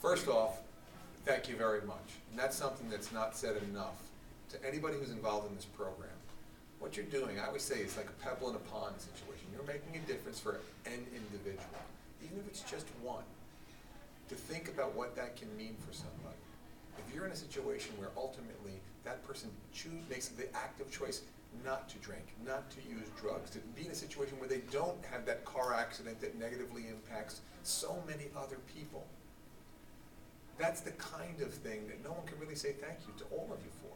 First off, thank you very much. And that's something that's not said enough to anybody who's involved in this program. What you're doing, I always say, is like a pebble in a pond situation. You're making a difference for an individual, even if it's just one. To think about what that can mean for somebody. If you're in a situation where ultimately that person makes the active choice not to drink, not to use drugs, to be in a situation where they don't have that car accident that negatively impacts so many other people, that's the kind of thing that no one can really say thank you to all of you for.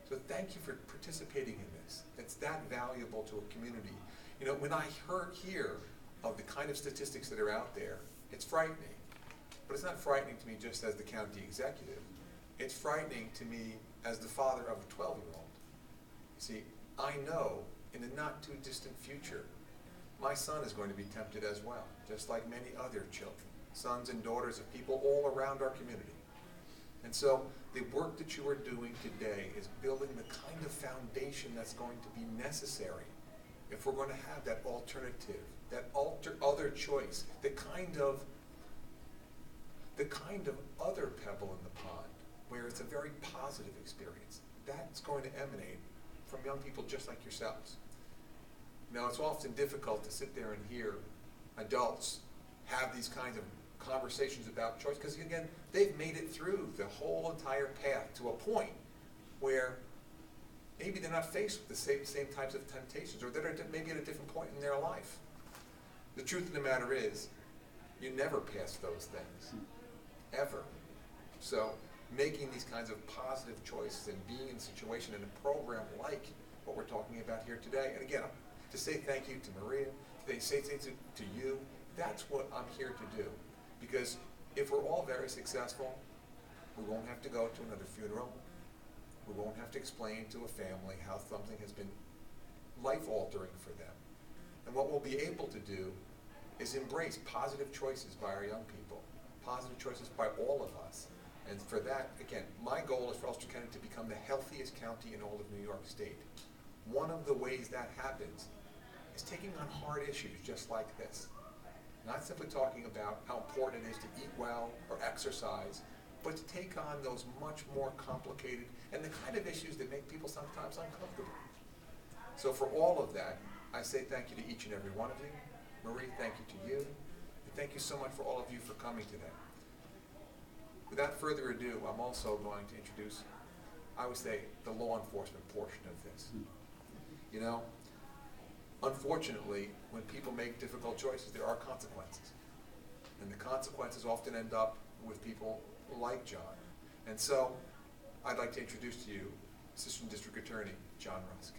So thank you for participating in this. It's that valuable to a community. You know, when I hear of the kind of statistics that are out there, it's frightening. But it's not frightening to me just as the county executive. It's frightening to me as the father of a 12-year-old. See, I know in the not too distant future, my son is going to be tempted as well, just like many other children, sons and daughters of people all around our community. And so the work that you are doing today is building the kind of foundation that's going to be necessary if we're going to have that alternative, that other choice, the kind of other pebble in the pond where it's a very positive experience. That's going to emanate from young people just like yourselves. Now, it's often difficult to sit there and hear adults have these kinds of conversations about choice because, again, they've made it through the whole entire path to a point where maybe they're not faced with the same types of temptations, or they're maybe at a different point in their life. The truth of the matter is, you never pass those things, ever. So making these kinds of positive choices and being in a situation in a program like what we're talking about here today, and again, to say thank you to Maria, to say thank you to you, that's what I'm here to do. Because if we're all very successful, we won't have to go to another funeral. We won't have to explain to a family how something has been life-altering for them. And what we'll be able to do is embrace positive choices by our young people, positive choices by all of us. And for that, again, my goal is for Ulster County to become the healthiest county in all of New York State. One of the ways that happens is taking on hard issues just like this. Not simply talking about how important it is to eat well or exercise, but to take on those much more complicated and the kind of issues that make people sometimes uncomfortable. So for all of that, I say thank you to each and every one of you. Marie, thank you to you. And thank you so much for all of you for coming today. Without further ado, I'm also going to introduce, I would say, the law enforcement portion of this. You know, unfortunately, when people make difficult choices, there are consequences. And the consequences often end up with people like John. And so, I'd like to introduce to you Assistant District Attorney John Rusk.